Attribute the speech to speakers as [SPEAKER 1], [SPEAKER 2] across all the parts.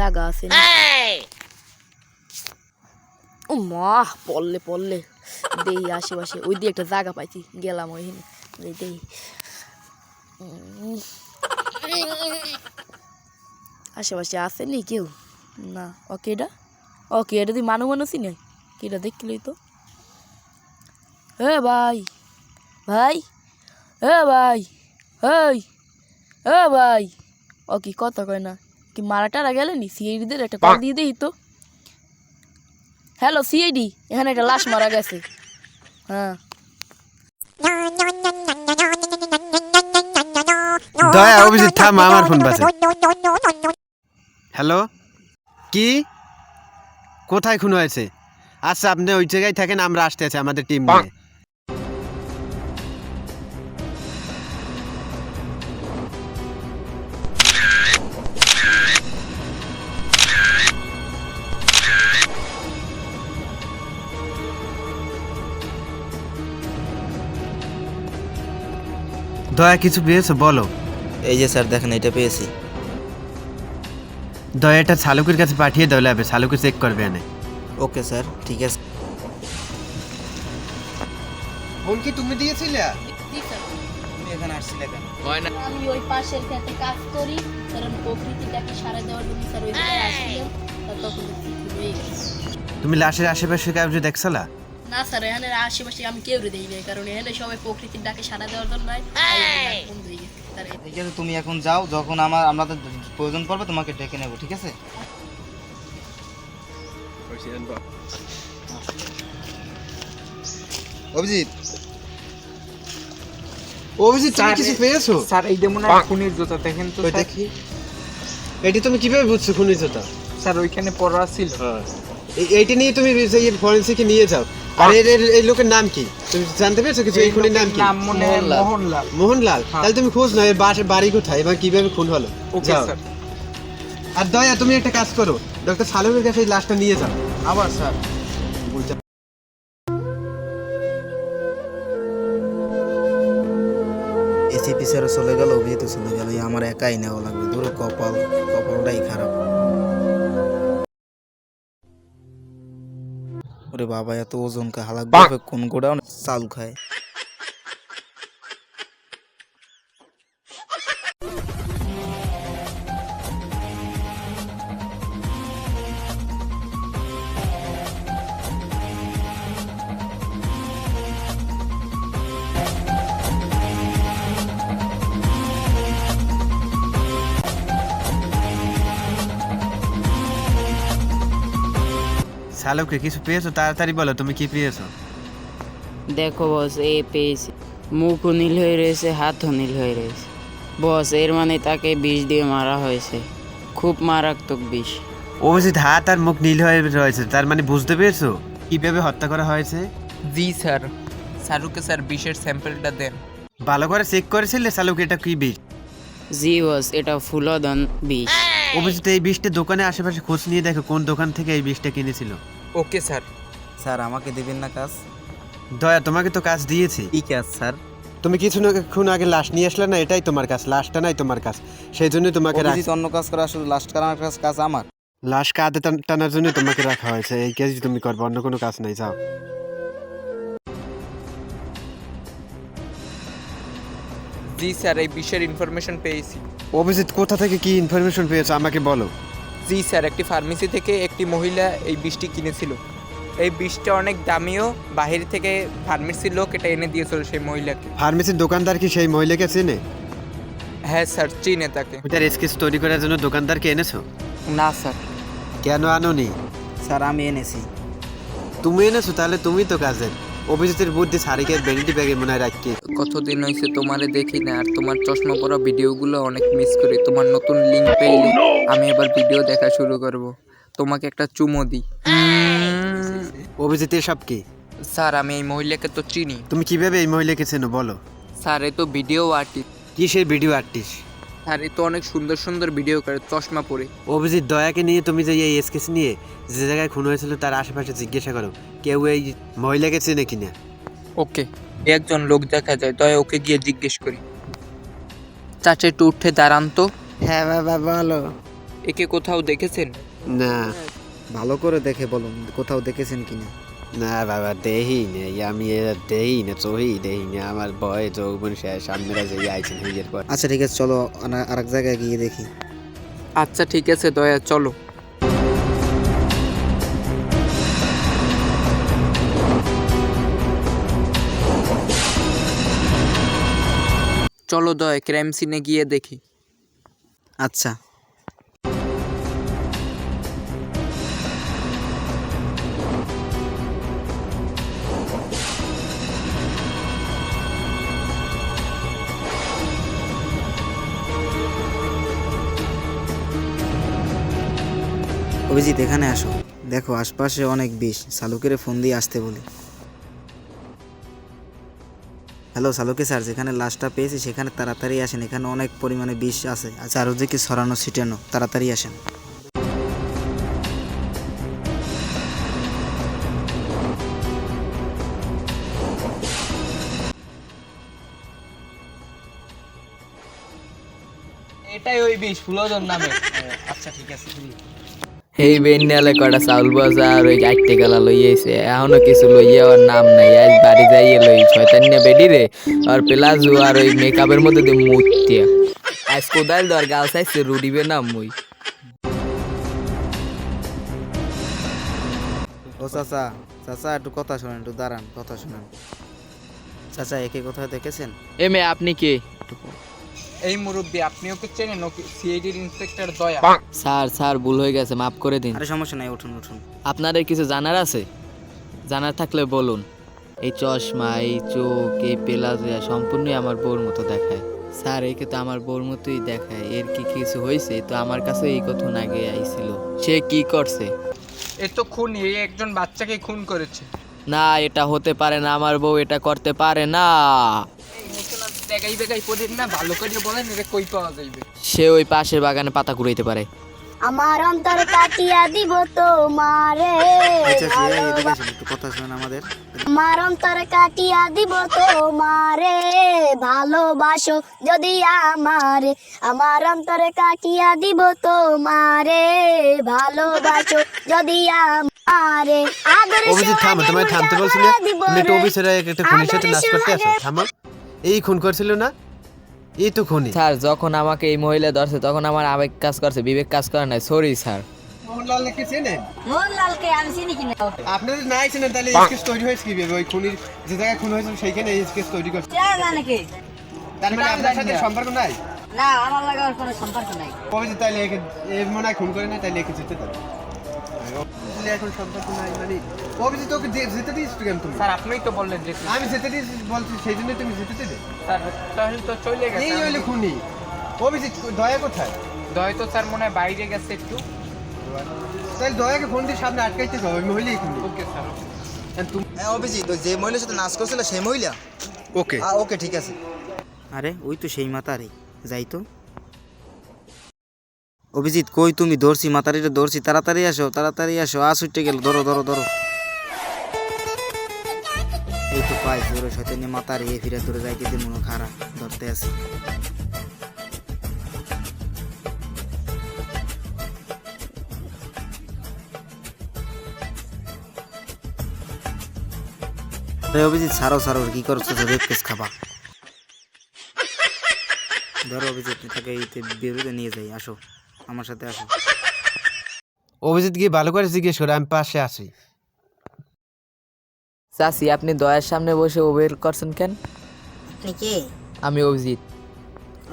[SPEAKER 1] জায়গা আছে না? ও মা, পড়লে পড়লে দেই আশেপাশে ওই দিয়ে একটা জায়গা পাইছি, গেলাম ওইখানে দেই। আশেপাশে আসেনি কেউ না? ওকে এটা তুই মানুষই নয়, কেটা দেখলি তো? ভাই ভাই ভাই এই ভাই, ও কি কথা কয় না? কি মারা টারা গেলেনি? সিআইডিদের একটা কল দিয়ে দেই তো। হ্যালো সিআইডি, এখানে একটা লাশ মারা গেছে। হ্যাঁ
[SPEAKER 2] দয়া অভিজিৎ থাম, আমার ফোন বাজে। হ্যালো, কি কোথায় খুন হয়েছে? আচ্ছা আপনি ওই জায়গায় থাকেন, আমরা আসতে আছি আমাদের টিম নিয়ে। দয়া কিছু পেয়েছো বলো।
[SPEAKER 3] এই যে স্যার দেখেন, এটা পেয়েছি।
[SPEAKER 2] দয়া এটা শালুকের কাছে পাঠিয়ে দাও, ল্যাবে শালুকে চেক করবে এনে।
[SPEAKER 3] ওকে স্যার, ঠিক আছে।
[SPEAKER 2] ফোন কি তুমি দিয়েছিলে?
[SPEAKER 3] তুমি এখানে আসছিলে কেন?
[SPEAKER 1] আমি ওই পাশের ক্ষেতে কাজ করি, কারণ প্রকৃতিটাকে সারা দেওয়ার জন্য স্যার ওই জায়গায় আসছিলাম, তখন হয়ে গেছে।
[SPEAKER 2] তুমি লাশের আশেপাশে কাউকে দেখছলা?
[SPEAKER 1] না স্যার, এখানে আশেপাশে আমি কেউ দেই নাই, কারণ এখানে সবাই প্রকৃতির ডাকে সারা দেওয়ার জন্য বন্ধ হয়ে গেছে।
[SPEAKER 3] ঠিক আছে, তুমি এখন যাও, যখন আমাদের প্রয়োজন পড়বে তোমাকে ডেকে নেব, ঠিক আছে? অভিজিৎ,
[SPEAKER 2] তুমি কিছু পেয়েছো?
[SPEAKER 4] স্যার এইটা মনে হয় খুনির জুতা, দেখেন তো স্যার।
[SPEAKER 2] দেখি এটি তুমি কিভাবে বুঝছো খুনি জুতা?
[SPEAKER 4] স্যার ওইখানে পড়া ছিল।
[SPEAKER 2] এইটা নিয়ে তুমি ফরেনসিকে নিয়ে যাও। আর এই লোকের নাম কি তুমি জানতে পেরেছো কিছু? এই খুনির নাম কি?
[SPEAKER 4] নাম মনে হয় মোহনলাল।
[SPEAKER 2] মোহনলাল? তাহলে তুমি খোঁজ নাও এর বাড়ি কোথায় এবং কিভাবে খুন হলো।
[SPEAKER 4] ওকে
[SPEAKER 2] যাও।
[SPEAKER 4] স্যার।
[SPEAKER 2] আর দয়া তুমি একটা কাজ করো, ডক্টর সালুকের কাছে এই লাশটা নিয়ে যাও।
[SPEAKER 3] আবার স্যার। এসিপি স্যারও চলে গেল, অভিজিৎও চলে গেল, আমার একাই নেওয়া লাগবে। দূরে কপালটাই খারাপ। ওরে বাবা, এত ওজন কা হালাক বাপে কোন গোডাউন চাল খায়।
[SPEAKER 2] সালুকে কিছু পেয়েছো? তাড়াতাড়ি বলো তুমি কি পেয়েছো।
[SPEAKER 5] দেখো বস, এ পেয়েছি। মুখও নীল হয়ে রয়েছে, হাতও নীল হয়ে রয়েছে। বস, এর মানে তাকে বিষ দিয়ে মারা হয়েছে, খুব মারাত্মক বিষ।
[SPEAKER 2] অভিজিৎ হাত আর মুখ নীল হয়ে রয়েছে, তার মানে বুঝতে পেরেছো কিভাবে হত্যা করা হয়েছে?
[SPEAKER 4] জি স্যার। শাহরুখকে স্যার বিষের স্যাম্পলটা দেন।
[SPEAKER 2] ভালো করে চেক করেছিলে সালুক এটা কি বিষ?
[SPEAKER 5] জি বস, এটা ফুলদন বিষ।
[SPEAKER 2] অভিজিৎ এই বিষটা দোকানে আশেপাশে খোঁজ নিয়ে দেখো কোন দোকান থেকে এই বিষটা কিনেছিল।
[SPEAKER 4] Okay sir.
[SPEAKER 3] স্যার আমাকে দিবেন না কাজ?
[SPEAKER 2] দয়া তোমাকে তো কাজ দিয়েছি।
[SPEAKER 3] কি কাজ স্যার?
[SPEAKER 2] তুমি কিছুক্ষণ আগে লাশ নিয়ে আসলে না, এটাই তোমার কাজ, লাশটা নাই তোমার কাজ, সেই জন্য তোমাকে
[SPEAKER 3] অভিজিৎ অন্য কাজ করে, আসলে লাস্ট কারণ কাজ আমার।
[SPEAKER 2] লাশ কাঁধে টানার জন্য তোমাকে রাখা হয়েছে, এই কাজই তুমি করবে, অন্য কোনো কাজ নাই, যাও।
[SPEAKER 4] জি স্যার, এই বিষের ইনফরমেশন পেয়েছি।
[SPEAKER 2] অভিজিৎ কোথা থেকে কি ইনফরমেশন পেয়েছো আমাকে বলো।
[SPEAKER 4] জি স্যার, একটি ফার্মেসি থেকে একটি মহিলা এই বিষটি কিনেছিল। এই বিষটা অনেক দামিও, বাহির থেকে ফার্মেসির লোক এটা এনে দিয়েছিল সেই মহিলাকে।
[SPEAKER 2] ফার্মেসির দোকানদার কি সেই মহিলাকে চেনে?
[SPEAKER 4] হ্যাঁ স্যার, চিনে তাকে।
[SPEAKER 2] ওইটার স্কেচ তৈরি করার জন্য দোকানদারকে এনেছো?
[SPEAKER 4] না স্যার।
[SPEAKER 2] কেন আনোনি?
[SPEAKER 3] স্যার আমি এনেছি।
[SPEAKER 2] তুমি এনেছো? তাহলে তুমি তো কাজের। অভিজিতের বুদ্ধি সারিকের ভ্যানিটি ব্যাগে মনে হয় রাখি।
[SPEAKER 4] কতদিন হয়েছে তোমারে দেখি না, আর তোমার চশমা পরা ভিডিওগুলো অনেক মিস করি। তোমার নতুন লিঙ্ক পেলে আমি এবার ভিডিও দেখা শুরু করব। তোমাকে একটা চুমো দিই।
[SPEAKER 2] অভিজিতের সব কি?
[SPEAKER 4] স্যার আমি এই মহিলাকে তো চিনি।
[SPEAKER 2] তুমি কিভাবে এই মহিলাকে চেনো বলো?
[SPEAKER 4] স্যার এ তো ভিডিও আর্টিস্ট।
[SPEAKER 2] কি সেই ভিডিও আর্টিস্ট?
[SPEAKER 4] স্যার এ তো অনেক সুন্দর সুন্দর ভিডিও করে চশমা পরে।
[SPEAKER 2] অভিজিৎ দয়াকে নিয়ে তুমি যে এই স্কেচ নিয়ে যে জায়গায় খুন হয়েছিল তার আশেপাশে জিজ্ঞাসা করো কেউ এই মহিলাকে চেনে কিনা।
[SPEAKER 4] ওকে, একজন লোক দেখা যায়, তাই ওকে গিয়ে জিজ্ঞেস করি। চাচা একটু উঠে দাঁড়ান তো।
[SPEAKER 5] হ্যাঁ বাবা বলো।
[SPEAKER 4] একে কোথাও দেখেছেন?
[SPEAKER 2] না
[SPEAKER 3] ভালো করে দেখে বলুন কোথাও দেখেছেন কিনা।
[SPEAKER 2] না বাবা, দেহি নেই, আমি দেহি না, চোহি দেহি না, আমার ভয়ে যৌবন শেষ, সামনেরা যে আইছেন হইয়ের পর।
[SPEAKER 3] আচ্ছা ঠিক আছে, চলো আরেক জায়গায় গিয়ে দেখি।
[SPEAKER 4] আচ্ছা ঠিক আছে দয়া, চলো। চলো দয়া, ক্রাইম সিনে গিয়ে দেখি।
[SPEAKER 3] আচ্ছা অভিজিৎ, এখানে আসো। দেখো আশপাশে অনেক বিষ, সালুকের ফোন দিয়ে আসতে বলি। হ্যালো সালুকে স্যার, যেখানে লাশটা পেয়েছি সেখানে তাড়াতাড়ি আসেন, এখানে অনেক পরিমাণে বিষ আছে, চারদিকে ছড়ানো ছিটানো, তাড়াতাড়ি আসেন।
[SPEAKER 6] এটাই ওই বিষ ফুলজন নামে। আচ্ছা ঠিক আছে।
[SPEAKER 5] এই বেন্যালে কটা চাউল বাজা আর ওই 8 টাকা লইয়াছে, এখনো কিছু লইয়া আর নাম নাই। আজ বাড়ি যাইয়ে লই শয়তান্যা বেডি রে আর প্লাজো আর ওই মেকআপের মধ্যে দিয়ে মুতিয়া। আজ কোদাল দর গাল চাইছে রুডিবে না মুই।
[SPEAKER 3] ও চাচা, চাচা একটু কথা শোনেন, একটু দাঁড়ান, কথা শোনেন। চাচা একে কোথাও দেখেছেন?
[SPEAKER 5] এ মে আপনি কে?
[SPEAKER 4] এই মুরব্বী, আপনি ওকে চেনেন? ওকে সিআইডির ইন্সপেক্টর দয়া।
[SPEAKER 5] স্যার ভুল হয়ে গেছে, মাফ করে দিন।
[SPEAKER 3] আরে সমস্যা নাই, উঠুন উঠুন।
[SPEAKER 5] আপনাদের কিছু জানার আছে? জানার থাকলে বলুন। এই চশমা, এই চোখ, এই পেলাজয়া সম্পূর্ণই আমার বউর মতো দেখায়। স্যার একে তো আমার বউর মতোই দেখায়। এর কি কিছু হয়েছে? তো আমার কাছে এই কথা আগে আইছিল। সে কি করছে?
[SPEAKER 4] এ তো খুনি, এই একজন বাচ্চাকে খুন করেছে।
[SPEAKER 5] না, এটা হতে পারে না, আমার বউ এটা করতে পারে না।
[SPEAKER 4] দেখাই বেগাই পড়েন না, ভালো করে বলেন এটা কই পাওয়া যাইবে।
[SPEAKER 5] সে ওই পাশের বাগানে পাতা কুড়াইতে পারে।
[SPEAKER 7] আমার অন্তর কাটিয়া দিব তোমারে
[SPEAKER 3] আচ্ছা এদিকে আসেন, একটু কথা শোনেন আমাদের।
[SPEAKER 7] আমার অন্তর কাটিয়া দিব তোমারে ভালোবাসো যদি আমারে আমার অন্তরে কাটিয়া দিব তোমারে ভালোবাসো যদি আমারে আদর
[SPEAKER 2] অভিজিৎ থামো, তোমায় থামতে বলছিলে, তুমি একটা অফিসার একটা খুনির সাথে নাচ করতে আসো, থামো। এই খুন করছিল না, এই তো খুনি।
[SPEAKER 5] স্যার যখন আমাকে এই মহিলা ধরছে তখন আমার আবেগ কাজ করছে, বিবেক কাজ করে নাই। Sorry sir.
[SPEAKER 2] মোহনলাল নাকি চেনেন?
[SPEAKER 7] মোহনলালকে আমি চিনি কিনা
[SPEAKER 2] আপনাদের নাই চেনেন, তাহলে স্কেচ তৈরি হয়েছে কিভাবে? ওই খুনির যে জায়গায় খুন হয়েছিল সেইখানে স্কেচ তৈরি করছে।
[SPEAKER 7] নাকি
[SPEAKER 2] তার মানে আপনার সাথে সম্পর্ক নাই?
[SPEAKER 7] না আমার লাগার কোনো সম্পর্ক নাই
[SPEAKER 2] অভিজিৎ তাইলে একে মনে হয় খুন করে না, তাইলে একে যেতে দেবে। এখন সম্পর্ক নাই মানে অভিজিৎ ওকে যেতে দিয়েছি কেন তুমি?
[SPEAKER 4] স্যার আপনিই তো বললেন যে
[SPEAKER 2] আমি যেতে দিয়েছি বলছি, সেই জন্য তুমি যেতে দিলে।
[SPEAKER 4] স্যার তাহলে তো চলে গেছে।
[SPEAKER 2] এই হইলে খুনি। অভিজিৎ দয়া কোথায়?
[SPEAKER 4] দয় তো স্যার মনে হয় বাইরে গেছে একটু।
[SPEAKER 2] তাহলে দয়াকে ফোন দিয়ে সামনে আটকাইতে যাও, ওই মহিলাই খুনি।
[SPEAKER 4] Okay sir.
[SPEAKER 2] তুমি
[SPEAKER 3] হ্যাঁ অভিজিৎ, যে মহিলার সাথে নাচ করছিল সেই মহিলা?
[SPEAKER 2] ওকে
[SPEAKER 3] ওকে ঠিক আছে। আরে ওই তো সেই মাতারি, যাই তো। অভিজিৎ কই তুমি? ধরছি, মাতারিটা ধরছি, তাড়াতাড়ি আসো, তাড়াতাড়ি আসো। উঠে গেল, ধরো ধরো ধরো। এই তো পাই ধরে শয়তানি মাতারি, এ ফিরে ধরে যাইতে দিয়ে মনে খারাপ ধরতে আছে। অভিজিৎ ছাড়ো ছাড়ো, কি করছো? রেপ কেস খাবা। ধরো অভিজিৎ, তাকে বিরুদ্ধে নিয়ে যাই, আসো আমার সাথে আসো।
[SPEAKER 2] অভিজিৎ গিয়ে ভালো করে জিজ্ঞেস করে, আমি পাশে আছি।
[SPEAKER 5] চাচি আপনি দয়ার সামনে বসে ওবের করছেন কেন?
[SPEAKER 7] আপনি কে?
[SPEAKER 5] আমি অভিজিৎ।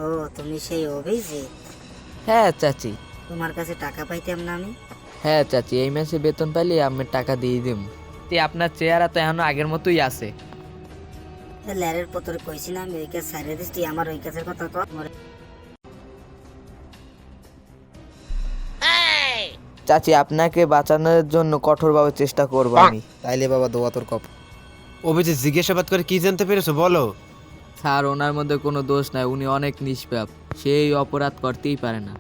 [SPEAKER 7] ও তুমি সেই অভিজিৎ?
[SPEAKER 5] হ্যাঁ চাচি।
[SPEAKER 7] তোমার কাছে টাকা পাইতাম না আমি?
[SPEAKER 5] হ্যাঁ চাচি, এই মাসে বেতন পাইলে আমি টাকা দিয়ে দিব। আপনার চেহারা তো এখনো আগের মতোই আছে।
[SPEAKER 7] ল্যারের পতরে কইছি না আমি ওই কাজ সারিয়ে দিচ্ছি, আমার ওই কাজের কথা কর।
[SPEAKER 5] চাচি আপনাকে বাঁচানোর জন্য কঠোরভাবে চেষ্টা করব আমি।
[SPEAKER 3] তাইলে বাবা দোয়া তোর কপ।
[SPEAKER 2] অভিজিৎ জিজ্ঞাসাবাদ করে কি জানতে পেরেছো বলো?
[SPEAKER 5] স্যার ওনার মধ্যে কোনো দোষ নাই, উনি অনেক নিষ্পাপ, সেই অপরাধ করতেই পারে না।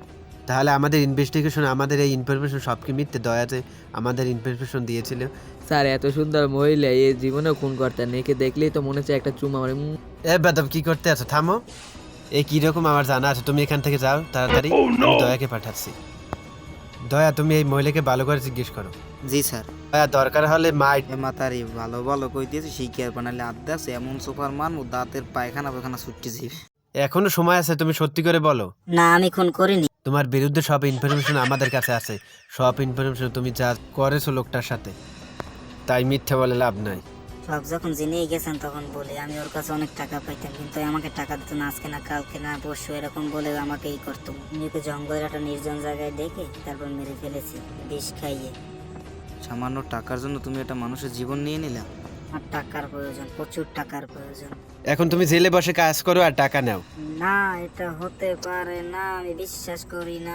[SPEAKER 2] তাহলে আমাদের ইনভেস্টিগেশন, আমাদের এই ইনফরমেশন সব কি মিথ্যে? দয়াতে আমাদের ইনফরমেশন দিয়েছিল।
[SPEAKER 5] স্যার এত সুন্দর মহিলা এই জীবনেও খুন করতেন, একে দেখলেই তো মনে হচ্ছে একটা চুমা মানে।
[SPEAKER 2] এ বেদব কি করতে আছো? থামো। এই কিরকম আমার জানা আছে, তুমি এখান থেকে যাও তাড়াতাড়ি, আমি দয়াকে পাঠাচ্ছি। দয়া তুমি এই মহিলাকে ভালো করে জিজ্ঞেস করো।
[SPEAKER 3] জি স্যার।
[SPEAKER 2] দয়া দরকার হলে মাই
[SPEAKER 3] এ মাতারি ভালো ভালো কই দিয়েছি শিখে আর বানালে আড্ডা আছে এমন সুপার মান ও দাঁতের পায়খানা পায়খানা ছুটতে যাবে।
[SPEAKER 2] এখনো সময় আছে, তুমি সত্যি করে বলো।
[SPEAKER 7] না আমি খুন করিনি।
[SPEAKER 2] তোমার বিরুদ্ধে সব ইনফরমেশন আমাদের কাছে আছে, সব ইনফরমেশন তুমি যা করেছো লোকটার সাথে, তাই মিথ্যে বলে লাভ নাই।
[SPEAKER 7] সব যখন জেনে গেছেন তখন বলে আমি ওর কাছে অনেক টাকা পাইতাম, কিন্তু আমাকে টাকা দিত না, আজকে না কালকে না পরশু এরকম বলে আমাকে ই করতো। নিজেকে জঙ্গলের একটা নির্জন জায়গায় দেখে তারপর মেরে ফেলেছি বিষ খাইয়ে।
[SPEAKER 3] সামান্য টাকার জন্য তুমি একটা মানুষের জীবন নিয়ে নিলা?
[SPEAKER 7] আমার টাকার প্রয়োজন, প্রচুর টাকার প্রয়োজন।
[SPEAKER 2] এখন তুমি জেলে বসে কাজ করো আর টাকা নাও।
[SPEAKER 7] না এটা হতে পারে না, আমি বিশ্বাস করি না।